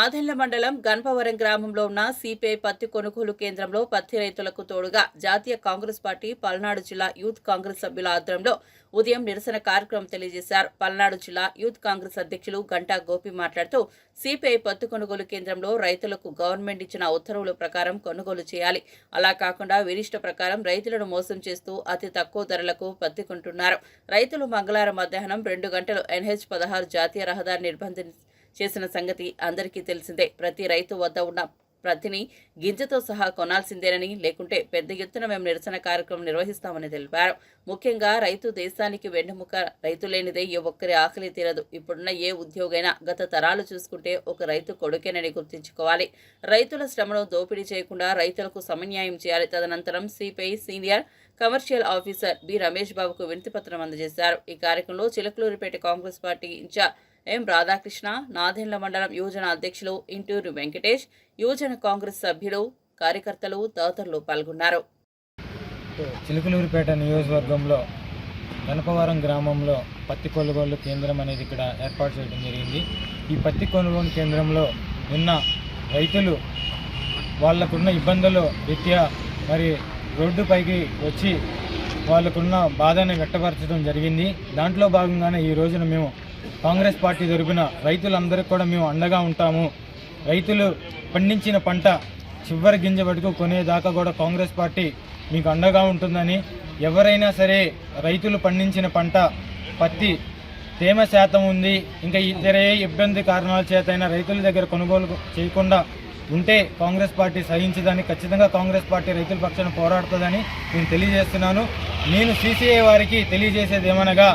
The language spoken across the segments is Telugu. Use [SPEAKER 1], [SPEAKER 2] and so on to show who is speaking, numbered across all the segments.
[SPEAKER 1] నాదెండ్ల మండలం గణపవరం గ్రామంలో ఉన్న సిపిఐ పత్తి కొనుగోలు కేంద్రంలో పత్తి రైతులకు తోడుగా జాతీయ కాంగ్రెస్ పార్టీ పల్నాడు జిల్లా యూత్ కాంగ్రెస్ సభ్యుల ఆధ్వర్యంలో ఉదయం నిరసన కార్యక్రమం తెలియజేశారు. పల్నాడు జిల్లా యూత్ కాంగ్రెస్ అధ్యక్షులు గంటా గోపి మాట్లాడుతూ సిపిఐ పత్తి కొనుగోలు కేంద్రంలో రైతులకు గవర్నమెంట్ ఇచ్చిన ఉత్తర్వుల ప్రకారం కొనుగోలు చేయాలి. అలా కాకుండా విరిష్ట ప్రకారం రైతులను మోసం చేస్తూ అతి తక్కువ ధరలకు పత్తి కొంటున్నారు. రైతులు మంగళవారం మధ్యాహ్నం 2 గంటలు NH-16 జాతీయ రహదారి నిర్బంధం చేసిన సంగతి అందరికీ తెలిసిందే. ప్రతి రైతు వద్ద ఉన్న ప్రతిని గింజతో సహా కొనాల్సిందేనని, లేకుంటే పెద్ద ఎత్తున మేము నిరసన కార్యక్రమం నిర్వహిస్తామని తెలిపారు. ముఖ్యంగా రైతు దేశానికి వెన్నెముక. రైతు లేనిదే ఏ ఒక్కరి ఆకలి తీరదు. ఇప్పుడున్న ఏ ఉద్యోగైనా గత తరాలు చూసుకుంటే ఒక రైతు కొడుకేనని గుర్తుంచుకోవాలి. రైతుల శ్రమను దోపిడీ చేయకుండా రైతులకు సమన్యాయం చేయాలి. తదనంతరం CPI senior commercial officer B Ramesh బాబుకు వినతిపత్రం అందజేశారు. ఈ కార్యక్రమంలో Chilakaluripet Congress party incharge M Radhakrishna, Nadendla మండలం యువజన అధ్యక్షులు ఇంటూరు వెంకటేష్, యువజన కాంగ్రెస్ సభ్యులు, కార్యకర్తలు తదితరులు పాల్గొన్నారు.
[SPEAKER 2] చిలకలూరిపేట నియోజకవర్గంలో గణపవరం గ్రామంలో పత్తి కొనుగోలు కేంద్రం అనేది ఇక్కడ ఏర్పాటు చేయడం జరిగింది. ఈ పత్తి కొనుగోలు కేంద్రంలో నిన్న రైతులు వాళ్ళకున్న ఇబ్బందులు రీత్యా మరి రోడ్డుపైకి వచ్చి వాళ్ళకున్న బాధని వ్యక్తపరచడం జరిగింది. దాంట్లో భాగంగానే ఈ రోజున మేము కాంగ్రెస్ పార్టీ తరపున రైతులందరికీ కూడా మేము అండగా ఉంటాము. రైతులు పండించిన పంట చివరి గింజ వరకు కొనేదాకా కూడా కాంగ్రెస్ పార్టీ మీకు అండగా ఉంటుందని, ఎవరైనా సరే రైతులు పండించిన పంట పత్తి తేమ శాతం ఉంది, ఇంకా ఇతరే ఇబ్బంది కారణాల చేతైనా రైతుల దగ్గర కొనుగోలు చేయకుండా ఉంటే కాంగ్రెస్ పార్టీ సహించదని, ఖచ్చితంగా కాంగ్రెస్ పార్టీ రైతుల పక్షాన పోరాడుతుందని నేను తెలియజేస్తున్నాను. నేను సిసిఐ వారికి తెలియజేసేది ఏమనగా,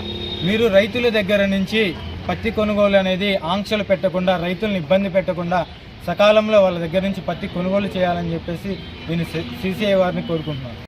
[SPEAKER 2] మీరు రైతుల దగ్గర నుంచి పత్తి కొనుగోలు అనేది ఆంక్షలు పెట్టకుండా, రైతులను ఇబ్బంది పెట్టకుండా సకాలంలో వాళ్ళ దగ్గర నుంచి పత్తి కొనుగోలు చేయాలని చెప్పేసి నేను సిసిఐ వారిని కోరుకుంటున్నాను.